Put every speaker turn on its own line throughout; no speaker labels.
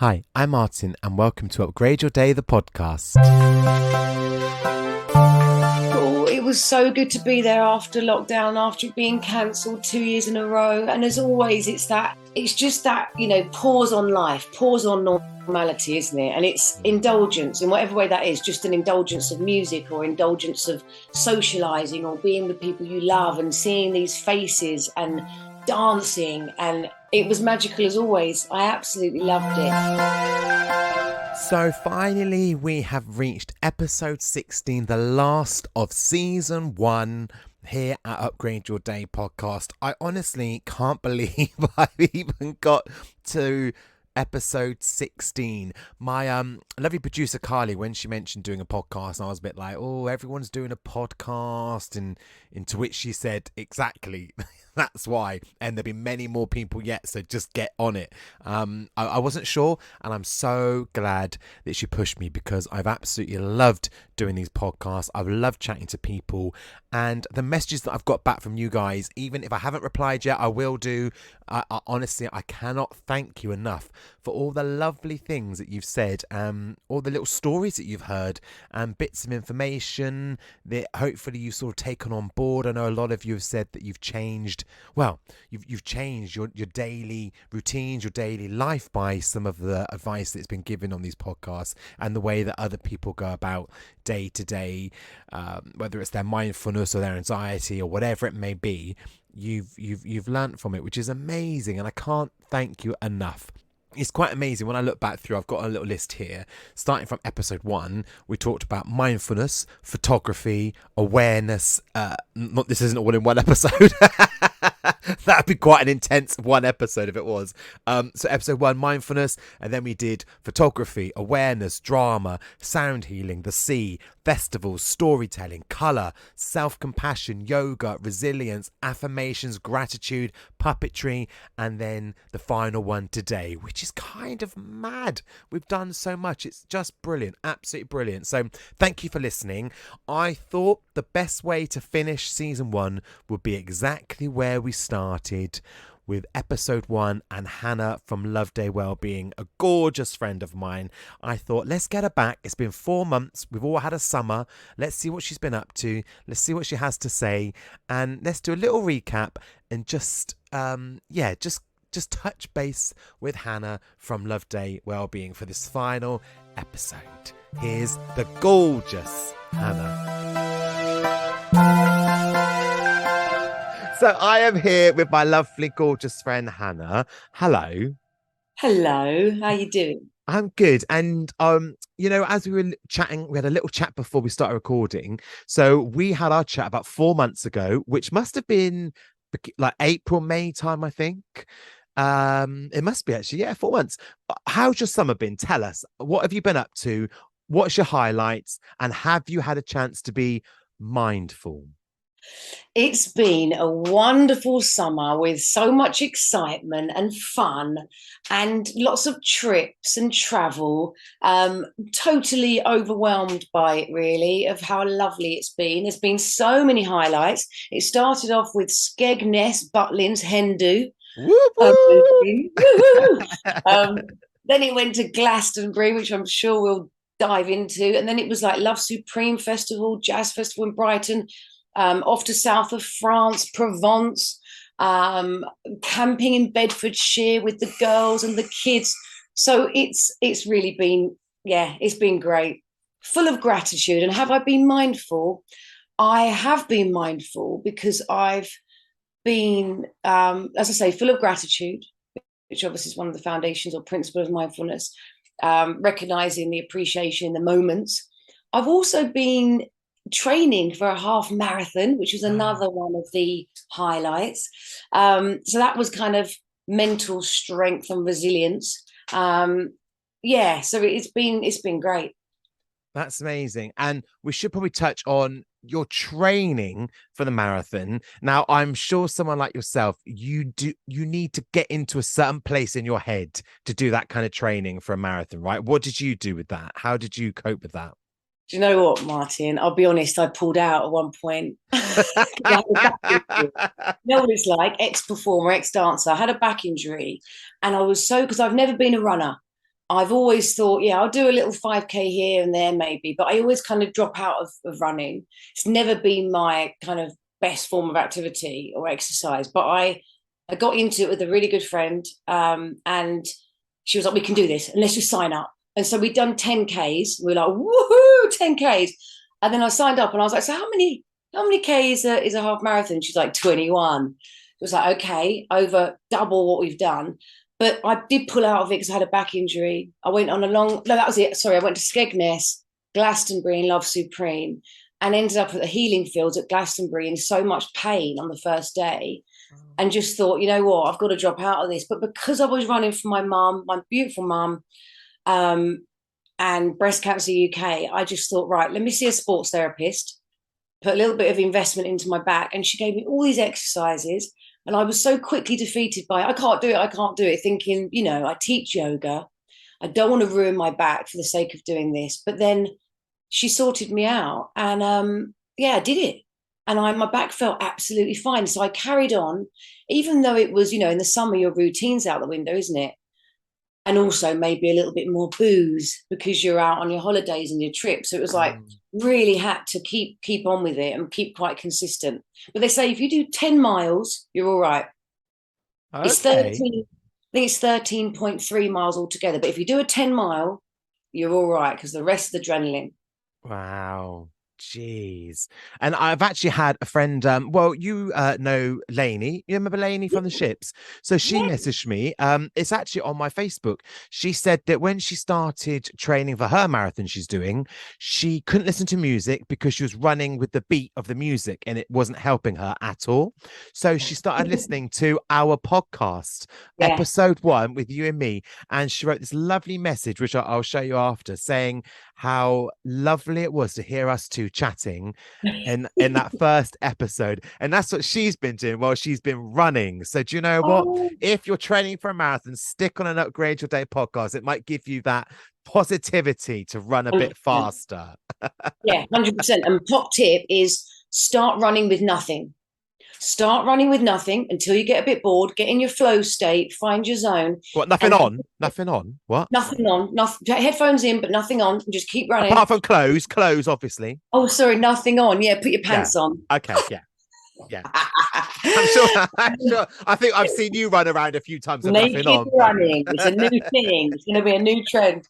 Hi, I'm Martin, and welcome to Upgrade Your Day, the podcast.
Oh, it was so good to be there after lockdown, after it being cancelled 2 years in a row. And as always, it's just that, pause on life, pause on normality, isn't it? And it's indulgence in whatever way that is, just an indulgence of music or indulgence of socializing or being with people you love and seeing these faces and dancing. And it was magical as always. I absolutely loved it.
So finally, we have reached episode 16, the last of season 1 here at Upgrade Your Day podcast. I honestly can't believe I've even got to episode 16. My lovely producer Carly, when she mentioned doing a podcast, I was a bit like, oh, everyone's doing a podcast, and into which she said, exactly. That's why, and there'll be many more people yet, so just get on it. I wasn't sure, and I'm so glad that she pushed me, because I've absolutely loved doing these podcasts. I've loved chatting to people, and the messages that I've got back from you guys, even if I haven't replied yet, I will do. Honestly, I cannot thank you enough for all the lovely things that you've said, all the little stories that you've heard, and bits of information that hopefully you've sort of taken on board. I know a lot of you have said that you've changed. Well, you've changed your daily routines, your daily life by some of the advice that's been given on these podcasts, and the way that other people go about day to day, whether it's their mindfulness or their anxiety or whatever it may be. You've learnt from it, which is amazing, and I can't thank you enough. It's quite amazing when I look back through. I've got a little list here. Starting from episode 1, we talked about mindfulness, photography, awareness. Not this isn't all in one episode. That'd be quite an intense one episode if it was. So episode 1, mindfulness, and then we did photography, awareness, drama, sound healing, the sea, festivals, storytelling, colour, self-compassion, yoga, resilience, affirmations, gratitude, puppetry, and then the final one today, which is kind of mad. We've done so much. It's just brilliant. Absolutely brilliant. So thank you for listening. I thought the best way to finish season 1 would be exactly where we started, with episode 1 and Hannah from Loveday Wellbeing, a gorgeous friend of mine. I thought, let's get her back. It's been 4 months. We've all had a summer. Let's see what she's been up to. Let's see what she has to say. And let's do a little recap and just touch base with Hannah from Loveday Wellbeing for this final episode. Here's the gorgeous Hannah. So I am here with my lovely, gorgeous friend, Hannah. Hello.
Hello, how you doing?
I'm good. And, as we were chatting, we had a little chat before we started recording. So we had our chat about 4 months ago, which must have been like April, May time, I think. It must be actually, 4 months. How's your summer been? Tell us. What have you been up to? What's your highlights? And have you had a chance to be mindful?
It's been a wonderful summer with so much excitement and fun and lots of trips and travel. Totally overwhelmed by it, really, of how lovely it's been. There's been so many highlights. It started off with Skegness, Butlins, Hendu. Then it went to Glastonbury, which I'm sure we'll dive into. And then it was like Love Supreme Festival, Jazz Festival in Brighton. Off to south of France, Provence, camping in Bedfordshire with the girls and the kids. So it's really been, it's been great. Full of gratitude. And have I been mindful? I have been mindful because I've been, as I say, full of gratitude, which obviously is one of the foundations or principles of mindfulness, recognizing the appreciation in the moments. I've also been training for a half marathon, which was another one of the highlights. So that was kind of mental strength and resilience. So it's been great.
That's amazing. And we should probably touch on your training for the marathon. Now, I'm sure someone like yourself, you need to get into a certain place in your head to do that kind of training for a marathon, right? What did you do with that? How did you cope with that?
Do you know what, Martin? I'll be honest, I pulled out at one point. You know what it's like, ex-performer, ex-dancer. I had a back injury, and I was because I've never been a runner. I've always thought, yeah, I'll do a little 5K here and there maybe, but I always kind of drop out of running. It's never been my kind of best form of activity or exercise, but I got into it with a really good friend, and she was like, we can do this and let's just sign up. And so we'd done 10Ks. We were like, woohoo, 10Ks. And then I signed up and I was like, so how many K is a half marathon? She's like, 21. It was like, okay, over double what we've done. But I did pull out of it because I had a back injury. I went on a long, no, that was it. Sorry, I went to Skegness, Glastonbury, and Love Supreme, and ended up at the healing fields at Glastonbury in so much pain on the first day. And just thought, you know what, I've got to drop out of this. But because I was running for my mum, my beautiful mum, and Breast Cancer UK, I just thought, right, let me see a sports therapist, put a little bit of investment into my back. And she gave me all these exercises. And I was so quickly defeated by, I can't do it, I can't do it, thinking, I teach yoga. I don't want to ruin my back for the sake of doing this. But then she sorted me out. And yeah, I did it. And my back felt absolutely fine. So I carried on, even though it was, in the summer, your routine's out the window, isn't it? And also maybe a little bit more booze because you're out on your holidays and your trips. So it was like really had to keep on with it and keep quite consistent. But they say if you do 10 miles, you're all right. It's
Okay.
13, I think it's 13.3 miles altogether. But if you do a 10 mile, you're all right because the rest of the adrenaline.
Wow. Jeez. And I've actually had a friend, well, you know Lainey. You remember Lainey from the ships? So she
Yeah.
messaged me. It's actually on my Facebook. She said that when she started training for her marathon she's doing, she couldn't listen to music because she was running with the beat of the music and it wasn't helping her at all. So she started listening to our podcast,
Yeah.
episode 1 with you and me. And she wrote this lovely message, which I'll show you after, saying how lovely it was to hear us two chatting in that first episode. And that's what she's been doing while she's been running. So do you know what?
Oh,
If you're training for a marathon, stick on an Upgrade Your Day podcast. It might give you that positivity to run a bit
100%.
faster.
Yeah, 100%. And top tip is start running with nothing. Start running with nothing until you get a bit bored, get in your flow state, find your zone,
What, nothing
and
on? Nothing on? What?
nothing on, nothing, headphones in, but nothing on, and just keep running.
Apart from clothes, obviously.
Oh, sorry, nothing on. Yeah, put your
Yeah.
pants on.
Okay. Yeah. Yeah. I'm sure. I'm sure. I think I've seen you run around a few times with nothing
Naked
on, but
running. It's a new thing. It's going to be a new trend.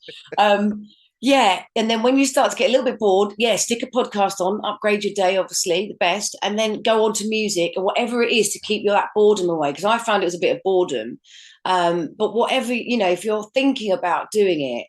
Yeah. And then when you start to get a little bit bored, yeah, stick a podcast on, upgrade your day, obviously, the best, and then go on to music or whatever it is to keep your that boredom away. Because I found it was a bit of boredom. But whatever, if you're thinking about doing it,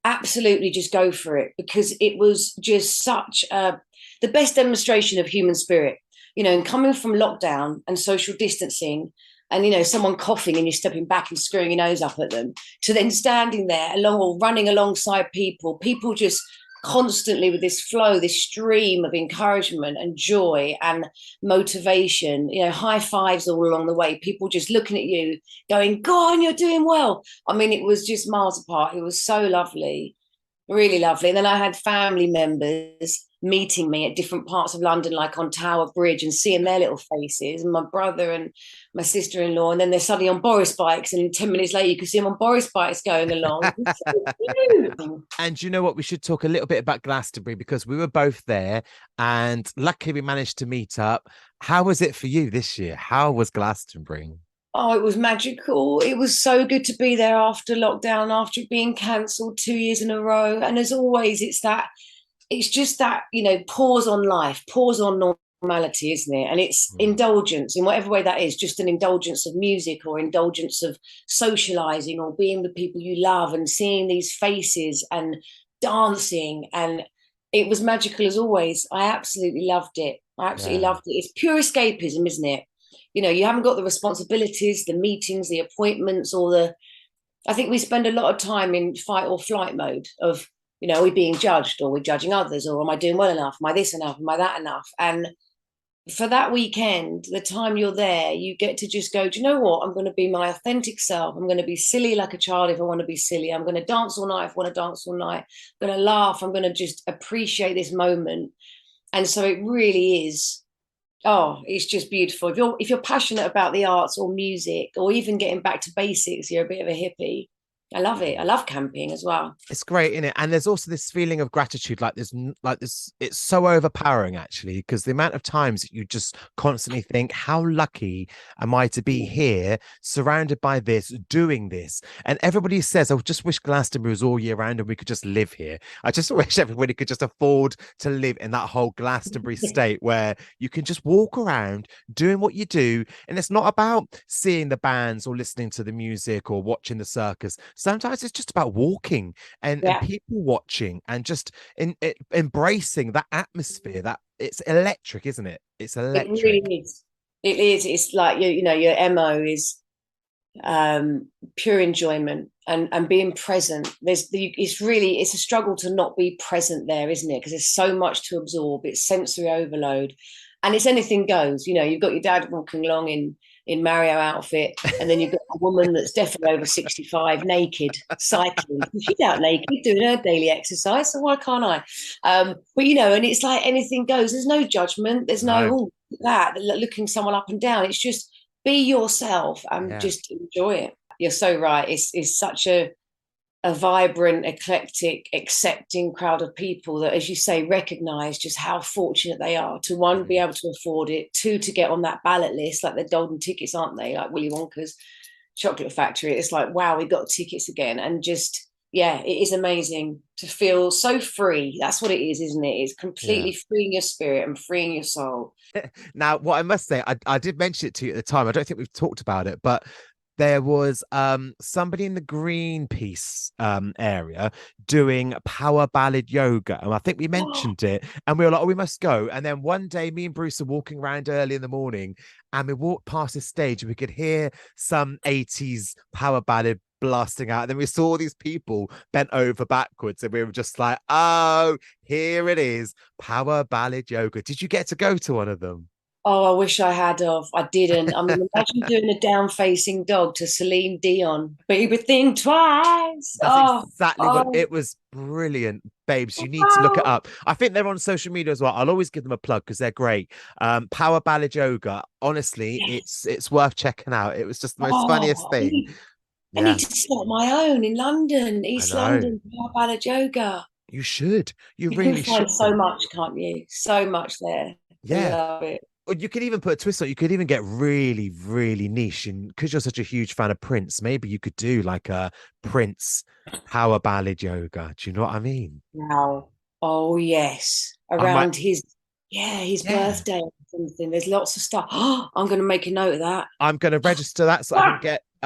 absolutely just go for it because it was just such the best demonstration of human spirit, and coming from lockdown and social distancing and someone coughing and you're stepping back and screwing your nose up at them, to then standing there along or running alongside people just constantly with this flow, this stream of encouragement and joy and motivation, high fives all along the way, people just looking at you going, go on, you're doing well. I mean, it was just miles apart. It was so lovely, really lovely. And then I had family members meeting me at different parts of London, like on Tower Bridge, and seeing their little faces, and my brother and my sister-in-law, and then they're suddenly on Boris bikes, and 10 minutes later you can see them on Boris bikes going along.
and you know what? We should talk a little bit about Glastonbury because we were both there and luckily we managed to meet up. How was it for you this year? How was Glastonbury?
Oh, it was magical. It was so good to be there after lockdown, after it being cancelled 2 years in a row. And as always, it's just that, pause on life, pause on normality, isn't it? And it's indulgence in whatever way that is, just an indulgence of music or indulgence of socializing or being with people you love and seeing these faces and dancing. And it was magical as always. I absolutely loved it. I absolutely
Yeah.
loved it. It's pure escapism, isn't it? You haven't got the responsibilities, the meetings, the appointments, I think we spend a lot of time in fight or flight mode of, are we being judged or are we judging others or am I doing well enough? Am I this enough? Am I that enough? And for that weekend, the time you're there, you get to just go, do you know what? I'm going to be my authentic self. I'm going to be silly like a child if I want to be silly. I'm going to dance all night if I want to dance all night. I'm going to laugh. I'm going to just appreciate this moment. And so it really is, oh, it's just beautiful. If you're passionate about the arts or music or even getting back to basics, you're a bit of a hippie. I love it. I love camping as well.
It's great, isn't it? And there's also this feeling of gratitude, like this. It's so overpowering, actually, because the amount of times that you just constantly think, "How lucky am I to be here, surrounded by this, doing this?" And everybody says, "I just wish Glastonbury was all year round and we could just live here." I just wish everybody could just afford to live in that whole Glastonbury state where you can just walk around doing what you do, and it's not about seeing the bands or listening to the music or watching the circus. Sometimes it's just about walking and
Yeah,
people watching and just embracing that atmosphere. That it's electric, isn't it? It's
it really
electric.
is. It is. It's like you know, your MO is pure enjoyment and being present. It's a struggle to not be present there, isn't it? Because there's so much to absorb. It's sensory overload, and it's anything goes. You know, you've got your dad walking along in Mario outfit, and then you've got a woman that's definitely over 65, naked, cycling. She's out naked doing her daily exercise, so why can't I? But you know, and it's like anything goes. There's no judgment. There's no
No.
that looking someone up and down. It's just be yourself and
Yeah.
just enjoy it. You're so right. It's such a vibrant, eclectic, accepting crowd of people that, as you say, recognize just how fortunate they are to one, be
Mm.
able to afford it, two, to get on that ballot list, like they're golden tickets, aren't they? Like Willy Wonka's chocolate factory. It's like, wow, we got tickets again. And just, yeah, it is amazing to feel so free. That's what it is, isn't it? It's
Yeah.
completely freeing your spirit and freeing your soul.
Now, what I must say, I did mention it to you at the time. I don't think we've talked about it, but there was somebody in the Greenpeace area doing power ballad yoga. And I think we mentioned it and we were like, oh, we must go. And then one day me and Bruce are walking around early in the morning and we walked past this stage and we could hear some 80s power ballad blasting out. And then we saw these people bent over backwards and we were just like, oh, here it is. Power ballad yoga. Did you get to go to one of them?
Oh, I wish I had of. I didn't. I mean, imagine doing a down-facing dog to Celine Dion. Baby, think twice.
That's
Oh,
exactly what
oh,
it was. Brilliant, babes. You need to look it
wow.
up. I think they're on social media as well. I'll always give them a plug because they're great. Power Ballad Yoga. Honestly,
Yes.
it's worth checking out. It was just the most funniest
Oh,
thing.
I
Yeah,
need to start my own in London,
I
East
know.
London, Ballad Yoga.
You should. You
You can
really
find
should.
so much, can't you? So much there. I
Yeah.
love it.
Or you could even put a twist on it. You could even get really, really niche. And because you're such a huge fan of Prince, maybe you could do like a Prince power ballad yoga. Do you know what I mean?
Wow. Oh, yes.
I might,
Around his, yeah, his
yeah.
birthday or something. There's lots of stuff. Oh, I'm going to make a note of that.
I'm going to register that so I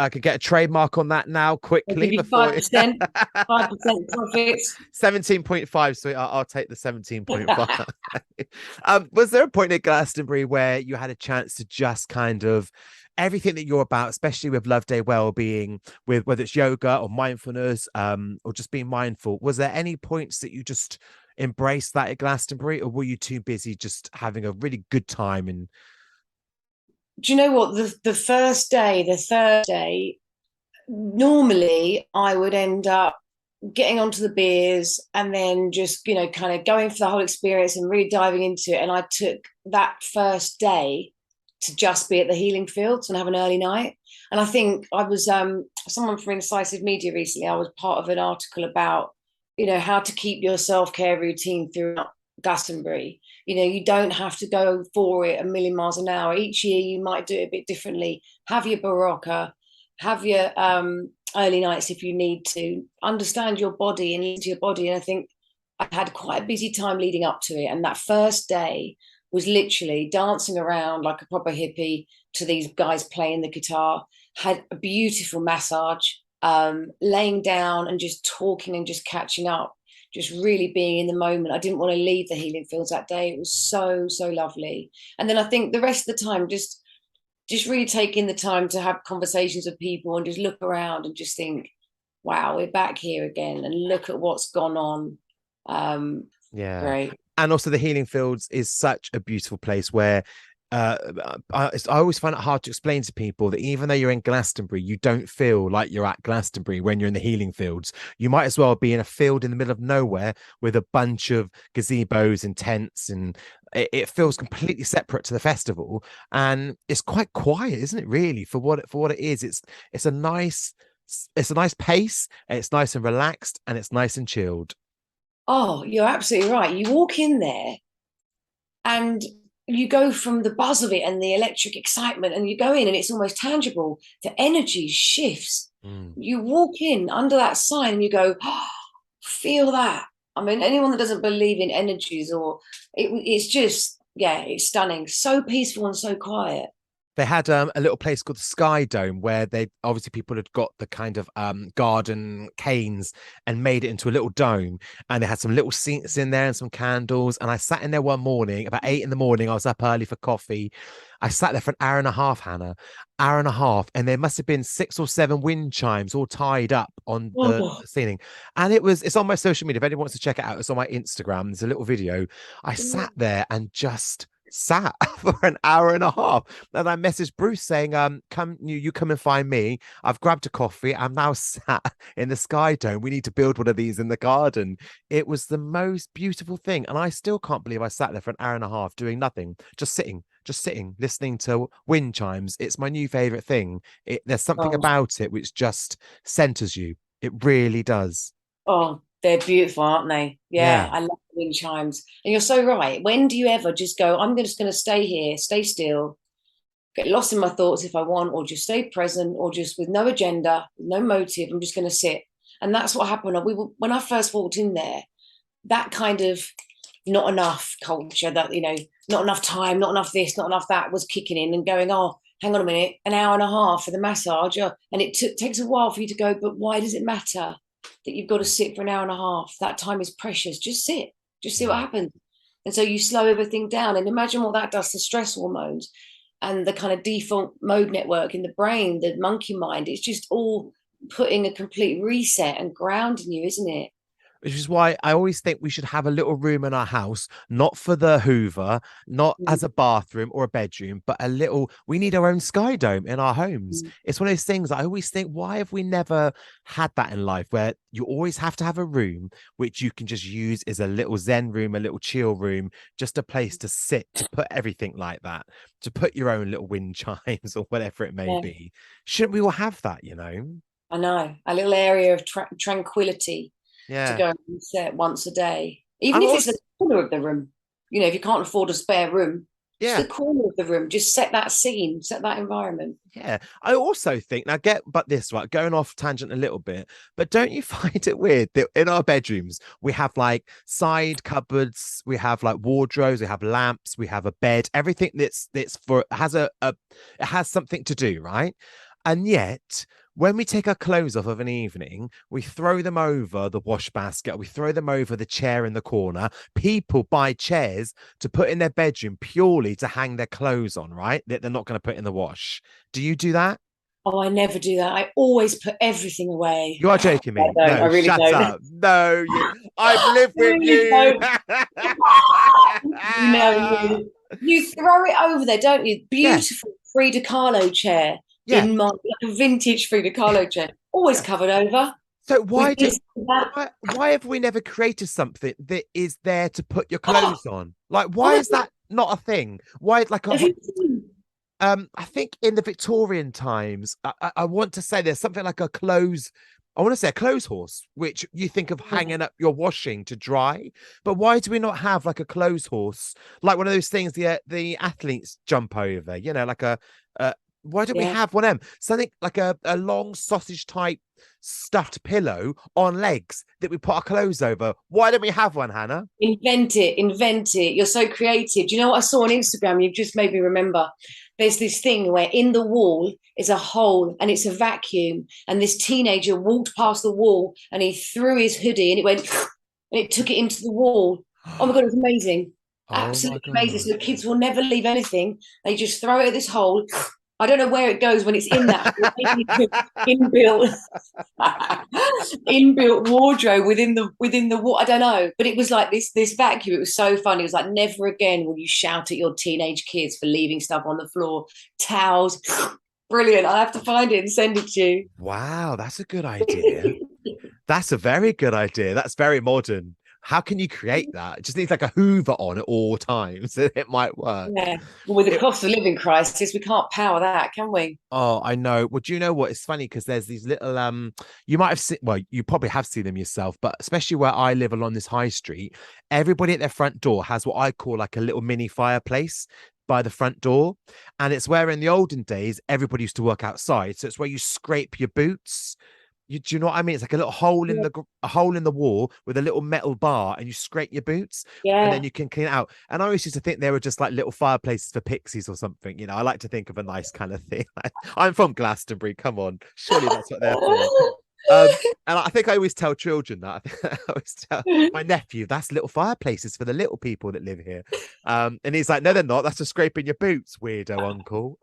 can get a trademark on that now
I'll give
quickly
you
before
5%, 5% profits.
17.5. So I'll take the 17.5. Was there a point at Glastonbury where you had a chance to just kind of everything that you're about, especially with Loveday Wellbeing, with whether it's yoga or mindfulness, or just being mindful? Was there any points that you just embraced that at Glastonbury, or were you too busy just having a really good time and
Do you know what? The first day, the third day, normally I would end up getting onto the beers and then just, you know, kind of going for the whole experience and really diving into it. And I took that first day to just be at the healing fields and have an early night. And I think I was someone from Incisive Media recently, I was part of an article about, you know, how to keep your self-care routine throughout Glastonbury. You know, you don't have to go for it a million miles an hour. Each year you might do it a bit differently. Have your barocca, have your early nights if you need to. Understand your body and listen to your body. And I think I had quite a busy time leading up to it. And that first day was literally dancing around like a proper hippie to these guys playing the guitar, had a beautiful massage, laying down and just talking and just catching up, just really being in the moment. I didn't want to leave the healing fields that day. It was so, so lovely. And then I think the rest of the time, just really taking the time to have conversations with people and just look around and just think, wow, we're back here again and look at what's gone on. Um,
yeah.
great.
And also the healing fields is such a beautiful place where uh, I always find it hard to explain to people that even though you're in Glastonbury, you don't feel like you're at Glastonbury when you're in the healing fields. You might as well be in a field in the middle of nowhere with a bunch of gazebos and tents, and it feels completely separate to the festival. And it's quite quiet, isn't it? Really, for what it is, it's a nice It's a nice pace, and it's nice and relaxed, and it's nice and chilled.
Oh, you're absolutely right. You walk in there and you go from the buzz of it and the electric excitement, and you go in and it's almost tangible. The energy shifts.
Mm.
You walk in under that sign and you go, oh, feel that. I mean, anyone that doesn't believe in energies or it's just, yeah, it's stunning. So peaceful and so quiet.
They had a little place called the Sky Dome where they obviously people had got the kind of garden canes and made it into a little dome, and they had some little seats in there and some candles. And I sat in there one morning about 8 in the morning. I was up early for coffee. I sat there for an hour and a half, Hannah, hour and a half, and there must have been 6 or 7 wind chimes all tied up on the
Oh,
ceiling. And it's on my social media. If anyone wants to check it out, it's on my Instagram. There's a little video. I sat there and just sat for an hour and a half, and I messaged Bruce saying, come you come and find me. I've grabbed a coffee. I'm now sat in the Sky Dome. We need to build one of these in the garden. It was the most beautiful thing, and I still can't believe I sat there for an hour and a half doing nothing, just sitting, listening to wind chimes. It's my new favorite thing. There's something
oh,
about it which just centers you. It really does.
oh, they're beautiful, aren't they? Yeah,
Yeah.
I love the wind chimes. And you're so right. When do you ever just go, I'm just going to stay here, stay still, get lost in my thoughts if I want, or just stay present, or just with no agenda, no motive. I'm just going to sit. And that's what happened. When I first walked in there, that kind of not enough culture, that not enough time, not enough this, not enough that was kicking in and going, oh, hang on a minute, an hour and a half for the massage. And it takes a while for you to go, but why does it matter that you've got to sit for an hour and a half? That time is precious. Just sit, just see what
Mm.
happens. And so you slow everything down, and imagine what that does to stress hormones and the kind of default mode network in the brain, the monkey mind. It's just all putting a complete reset and grounding you, isn't it?
Which is why I always think we should have a little room in our house, not for the Hoover, not as a bathroom or a bedroom, but we need our own Sky Dome in our homes.
Mm.
It's one of those things I always think, why have we never had that in life where you always have to have a room which you can just use as a little Zen room, a little chill room, just a place to sit, to put everything like that, to put your own little wind chimes or whatever it may
Yeah,
be. Shouldn't we all have that, you know?
I know. A little area of tranquility to
Yeah.
go and reset once a day, even
I'm
if it's the
also,
corner of the room. If you can't afford a spare room, just
yeah.
the corner of the room, just set that scene, set that environment.
Yeah, I also think now get but this right, going off tangent a little bit, but don't you find it weird that in our bedrooms we have like side cupboards, we have like wardrobes, we have lamps, we have a bed, everything that's for has a it has something to do, right? And yet when we take our clothes off of an evening, we throw them over the wash basket, we throw them over the chair in the corner. People buy chairs to put in their bedroom purely to hang their clothes on, right? That they're not going to put in the wash. Do you do that?
Oh, I never do that. I always put everything away.
You are joking
I
me.
don't. I
No,
really
shut
don't.
up. No, I've
I
lived with
really
you.
don't. You know you. You throw it over there, don't you?
Yeah,
Beautiful Frida Kahlo chair
yeah,
in my like a vintage Frida Kahlo chair, always
yeah.
covered over
So
with this and that.
why have we never created something that is there to put your clothes
Oh,
on? Like, why is
honestly,
that not a thing? Why like
have you seen?
I think in the Victorian times, I want to say there's something like a clothes. I want to say a clothes horse, which you think of hanging up your washing to dry. But why do we not have like a clothes horse, like one of those things the athletes jump over? Like a why don't we
Yeah.
have one of them? Something like a long sausage type stuffed pillow on legs that we put our clothes over. Why don't we have one, Hannah?
Invent it, invent it. You're so creative. Do you know what I saw on Instagram? You've just made me remember. There's this thing where in the wall is a hole and it's a vacuum. And this teenager walked past the wall and he threw his hoodie and it went and it took it into the wall. Oh my God, it was amazing.
Oh my
Absolutely amazing.
God.
So the kids will never leave anything. They just throw it at this hole. I don't know where it goes when it's in that inbuilt inbuilt wardrobe within the wall. I don't know, but it was like this vacuum. It was so fun. It was like never again will you shout at your teenage kids for leaving stuff on the floor. Towels, brilliant. I'll have to find it and send it to you.
Wow, that's a good idea. That's a very good idea. That's very modern. How can you create that? It just needs like a Hoover on at all times. It might work.
Yeah. Well, with the
It,
cost of living crisis, we can't power that, can we?
oh, I know. Well, do you know what? It's funny because there's these little you might have seen, well, you probably have seen them yourself, but especially where I live along this high street, everybody at their front door has what I call like a little mini fireplace by the front door. And it's where in the olden days everybody used to work outside. So it's where you scrape your boots. Do you know what I mean? It's like a little hole in
Yeah.
a hole in the wall with a little metal bar, and you scrape your boots, and then
Yeah.
you can clean it out. And I always used to think they were just like little fireplaces for pixies or something. I like to think of a nice kind of thing. I'm from Glastonbury. Come on, surely that's what they're for. Um, and I think I always tell children that. I always tell my nephew that's little fireplaces for the little people that live here. And he's like, no, they're not. That's for scraping your boots, weirdo uncle.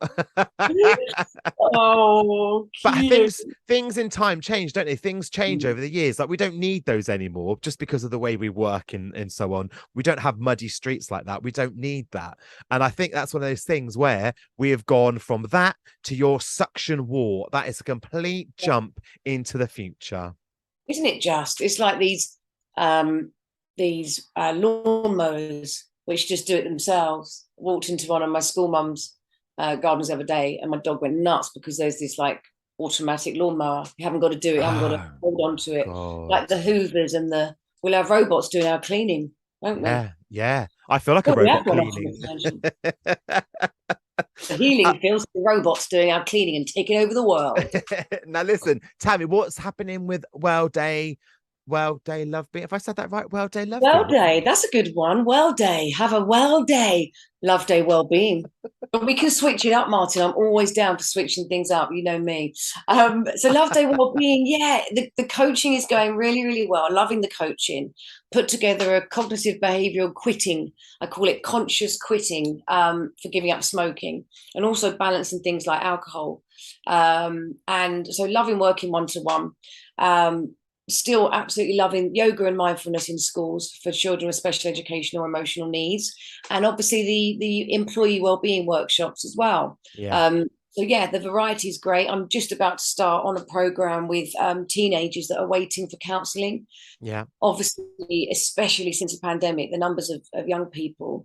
Oh,
But
cute.
things in time change, don't they? Things change over the years. Like we don't need those anymore just because of the way we work and so on. We don't have muddy streets like that. We don't need that. And I think that's one of those things where we have gone from that to your suction war. That is a complete jump into the future.
Isn't it just? It's like these lawnmowers which just do it themselves. Walked into one of my school mum's gardens the other day, and my dog went nuts because there's this like automatic lawnmower. You haven't got to do it. You haven't got to
Oh
hold on to it.
God.
Like the Hoovers and we'll have robots doing our cleaning, won't we?
Yeah, yeah. I feel like a
Oh, we have
robot
gone off on
cleaning.
a tangent. The healing feels the robots doing our cleaning and taking over the world.
Now listen, Tammy, what's happening with Well Day Lovebeing? If I said that right, Well Day
Well
Lovebeing.
day, that's a good one. Well day, have a well day. Loveday Wellbeing. But we can switch it up, Martin. I'm always down for switching things up. You know me. So Loveday Wellbeing, yeah, the coaching is going really, really well. Loving the coaching. Put together a cognitive behavioral quitting. I call it conscious quitting for giving up smoking and also balancing things like alcohol. And so loving working one-to-one. Still absolutely loving yoga and mindfulness in schools for children with special educational or emotional needs, and obviously the employee wellbeing workshops as well.
Yeah,
So yeah, the variety is great. I'm just about to start on a program with teenagers that are waiting for counselling.
yeah.
Obviously, especially since the pandemic, the numbers of young people,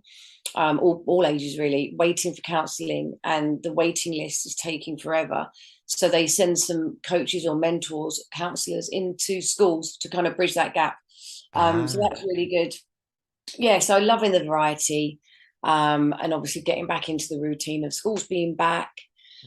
all ages really, waiting for counselling, and the waiting list is taking forever. So they send some coaches or mentors, counsellors into schools to kind of bridge that gap. So
Ah.
that's really good. Yeah, so loving the variety, and obviously getting back into the routine of schools being back,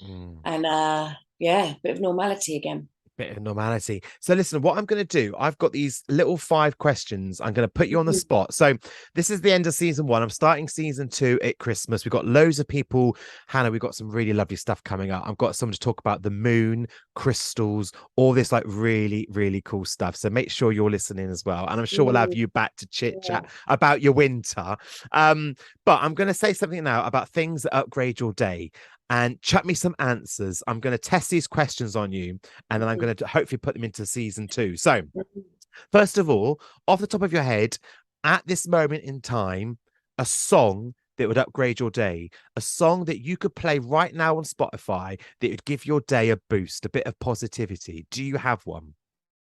Mm.
and yeah, bit of normality again.
Bit of normality. So listen, what I'm going to do, I've got these little 5 questions. I'm going to put you on the spot. So this is the end of season 1. I'm starting season 2 at Christmas. We've got loads of people. Hannah, we've got some really lovely stuff coming up. I've got someone to talk about the moon, crystals, all this like really, really cool stuff. So make sure you're listening as well. And I'm sure we'll have you back to chit
Yeah.
chat about your winter. But I'm going to say something now about things that upgrade your day. And chuck me some answers. I'm going to test these questions on you, and then I'm going to hopefully put them into season 2. So, first of all, off the top of your head, at this moment in time, a song that would upgrade your day, a song that you could play right now on Spotify that would give your day a boost, a bit of positivity. Do you have one?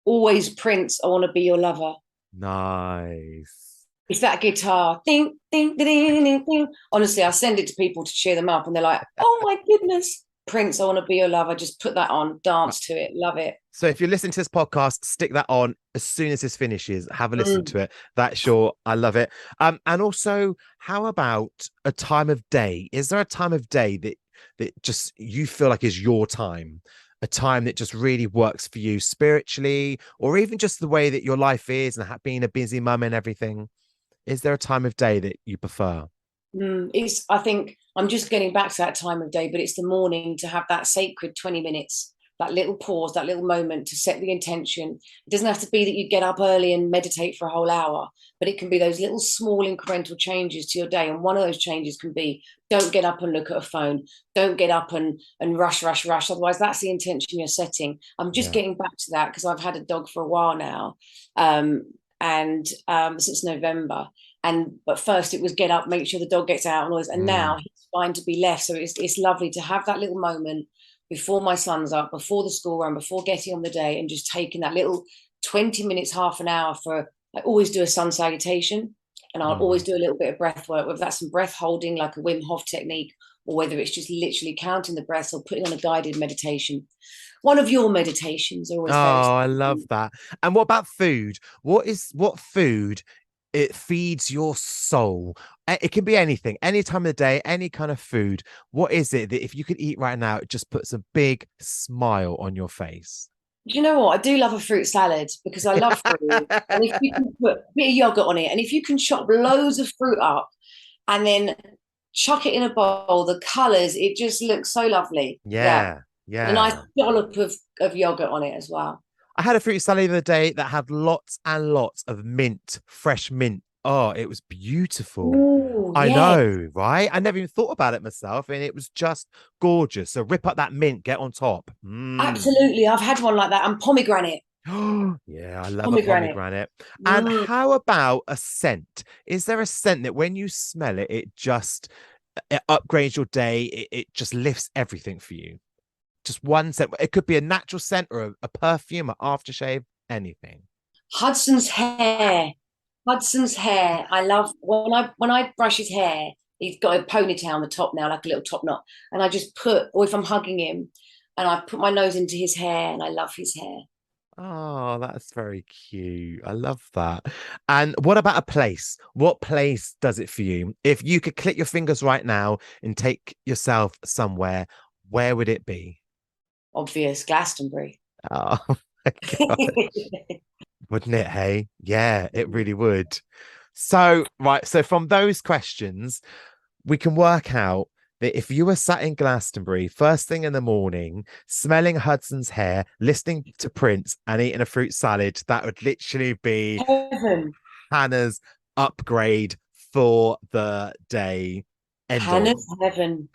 Always Prince, I want to be your lover.
Nice.
It's that guitar. Ding, ding, ding, ding, ding. Honestly, I send it to people to cheer them up, and they're like, oh my goodness. Prince, I want to be your lover. Just put that on, dance to it, love it.
So if you're listening to this podcast, stick that on as soon as this finishes. Have a listen
Mm.
to it. That's I love it. And also, how about a time of day? Is there a time of day that just you feel like is your time? A time that just really works for you spiritually, or even just the way that your life is and being a busy mum and everything? Is there a time of day that you prefer?
I think I'm just getting back to that time of day, but it's the morning to have that sacred 20 minutes, that little pause, that little moment to set the intention. It doesn't have to be that you get up early and meditate for a whole hour, but it can be those little small incremental changes to your day. And one of those changes can be don't get up and look at a phone. Don't get up and rush, rush, rush. Otherwise, that's the intention you're setting. I'm just
Yeah.
getting back to that because I've had a dog for a while now. And since November. But first it was get up, make sure the dog gets out and all this. And now
Mm,
he's fine to be left. So it's lovely to have that little moment before my son's up, before the school run, before getting on the day, and just taking that little 20 minutes, half an hour for I always do a sun salutation, and I'll always
Mm.
do a little bit of breath work, whether that's some breath holding, like a Wim Hof technique, or whether it's just literally counting the breaths or putting on a guided meditation. One of your meditations are always very
Oh, I love
special.
that. And what about food? What food it feeds your soul? It can be anything, any time of the day, any kind of food. What is it that if you could eat right now, it just puts a big smile on your face?
You know what? I do love a fruit salad because I love fruit. And if you can put a bit of yogurt on it, and if you can chop loads of fruit up and then chuck it in a bowl, the colours, it just looks so lovely. Yeah.
Yeah,
And a nice
yeah.
dollop of yogurt on it as well.
I had a fruit salad the other day that had lots and lots of mint, fresh mint. Oh, it was beautiful.
Oh,
I
yeah.
know, right? I never even thought about it myself, and it was just gorgeous. So rip up that mint, get on top. Mm.
Absolutely. I've had one like that. And pomegranate.
Yeah, I love a
Pomegranate.
pomegranate. And
Mm.
how about a scent? Is there a scent that when you smell it, it upgrades your day? It just lifts everything for you. Just one scent. It could be a natural scent or a perfume, or aftershave, anything.
Hudson's hair. Hudson's hair. I love when I brush his hair. He's got a ponytail on the top now, like a little top knot. And I just put, or if I'm hugging him, and I put my nose into his hair, and I love his hair.
Oh, that's very cute. I love that. And what about a place? What place does it for you? If you could click your fingers right now and take yourself somewhere, where would it be?
Obvious, Glastonbury.
Oh my God. Wouldn't it? Hey, yeah, it really would. So, right. So, from those questions, we can work out that if you were sat in Glastonbury first thing in the morning, smelling Hudson's hair, listening to Prince, and eating a fruit salad, that would literally be
Heaven.
Hannah's upgrade for the day. End of.
Hannah's heaven.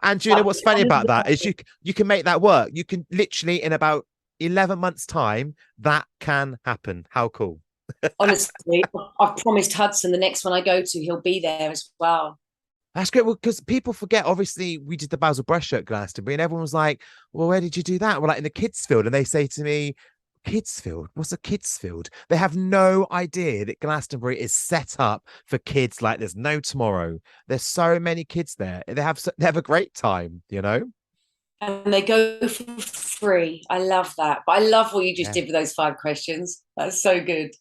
And do you know
But
what's funny
Hannah's
about that is
heaven.
you can make that work. You can literally in about 11 months' time, that can happen. How cool.
Honestly, I've promised Hudson the next one I go to, he'll be there as well.
That's great. Well, because people forget, obviously, we did the Basil Brush at Glastonbury, and everyone was like, well, where did you do that? Well, like in the kids' field. And they say to me, kids' field? What's a kids' field? They have no idea that Glastonbury is set up for kids like there's no tomorrow. There's so many kids there. They have a great time, you know?
And they go for free. I love that. But I love what you just
Yeah.
did with those 5 questions. That's so good.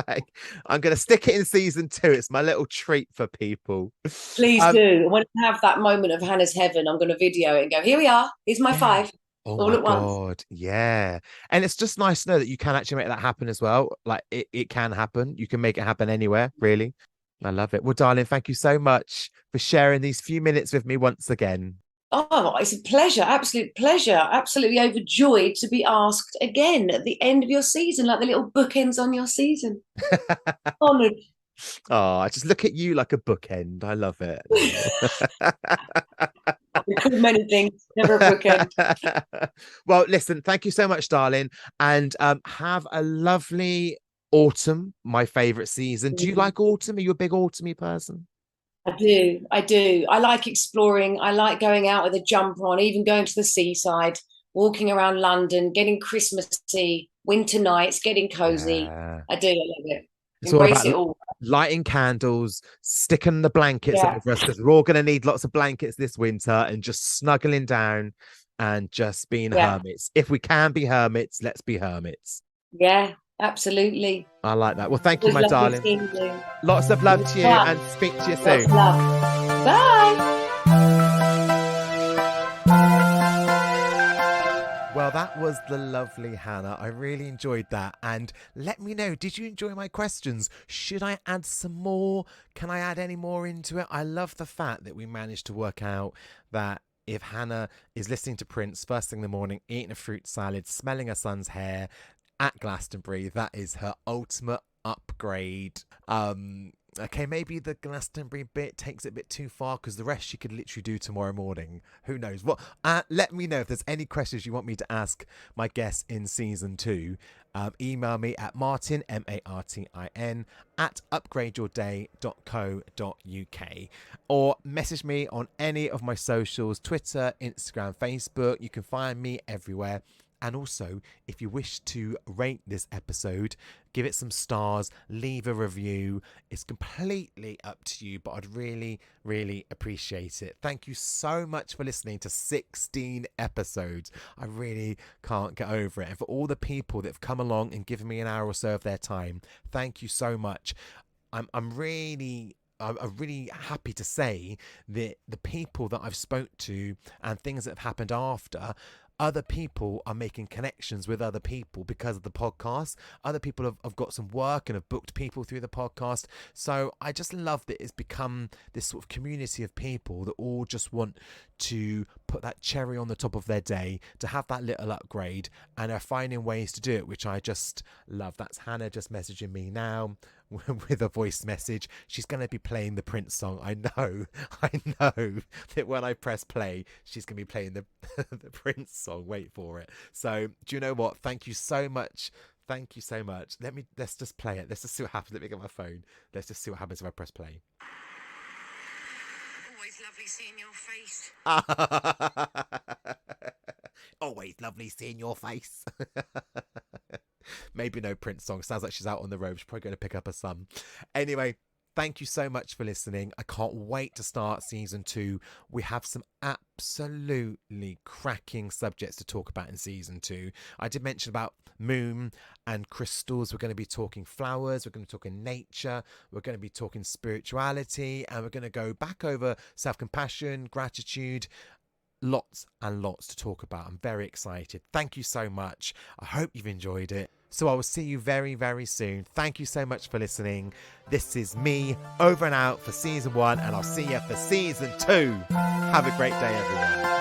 Like, I'm gonna stick it in season 2. It's my little treat for people.
Please
Um,
do. When I have that moment of Hannah's heaven, I'm going to video it and go, here we are. Here's my
yeah.
5
Oh
all
my
at once.
God. Yeah. And it's just nice to know that you can actually make that happen as well. Like it can happen. You can make it happen anywhere, really. I love it. Well, darling, thank you so much for sharing these few minutes with me once again.
Oh, it's a pleasure. Absolute pleasure. Absolutely overjoyed to be asked again at the end of your season, like the little bookends on your season. Honoured.
Oh, I just look at you like a bookend. I love it.
We call many things, never a bookend.
Well, listen, thank you so much, darling. And have a lovely autumn, my favorite season. Do you like autumn? Are you a big autumny person?
I do. I do. I like exploring. I like going out with a jumper on, even going to the seaside, walking around London, getting Christmassy, winter nights, getting cozy.
Yeah.
I do. I love it.
It's all
Embrace
about
it all.
lighting candles, sticking the blankets
Yeah.
over us because we're all going to need lots of blankets this winter and just snuggling down and just being
Yeah.
hermits. If we can be hermits, let's be hermits.
Yeah. Absolutely.
I like that. Well, thank you,
Always
my
lovely
darling.
seeing you.
Lots of love to you
Love.
and speak to you
Lots of
soon.
love. Bye.
Well, that was the lovely Hannah. I really enjoyed that. And let me know, did you enjoy my questions? Should I add some more? Can I add any more into it? I love the fact that we managed to work out that if Hannah is listening to Prince first thing in the morning, eating a fruit salad, smelling her son's hair at Glastonbury, that is her ultimate upgrade. Okay, maybe the Glastonbury bit takes it a bit too far because the rest she could literally do tomorrow morning. Who knows? Well, let me know if there's any questions you want me to ask my guests in season 2. Email me at martin, martin, at upgradeyourday.co.uk, or message me on any of my socials, Twitter, Instagram, Facebook. You can find me everywhere And also, if you wish to rate this episode, give it some stars, leave a review. It's completely up to you, but I'd really, really appreciate it. Thank you so much for listening to 16 episodes. I really can't get over it. And for all the people that have come along and given me an hour or so of their time, thank you so much. I'm really happy to say that the people that I've spoke to and things that have happened after, other people are making connections with other people because of the podcast. Other people have got some work and have booked people through the podcast. So I just love that it's become this sort of community of people that all just want to put that cherry on the top of their day, to have that little upgrade, and are finding ways to do it, which I just love. That's Hannah just messaging me now with a voice message. She's going to be playing the Prince song. I know that when I press play, she's going to be playing the Prince song. Wait for it. So do you know what? Thank you so much. Thank you so much. Let's just play it. Let's just see what happens. Let me get my phone. Let's just see what happens if I press play.
Always lovely seeing your face.
Always lovely seeing your face. Maybe no Prince song. Sounds like she's out on the road. She's probably going to pick up her son. Anyway, thank you so much for listening. I can't wait to start season 2. We have some absolutely cracking subjects to talk about in season 2. I did mention about moon and crystals. We're going to be talking flowers. We're going to be talking nature. We're going to be talking spirituality. And we're going to go back over self-compassion, gratitude. Lots and lots to talk about. I'm very excited. Thank you so much. I hope you've enjoyed it. So I will see you very, very soon. Thank you so much for listening. This is me, over and out for season 1, and I'll see you for season 2. Have a great day, everyone.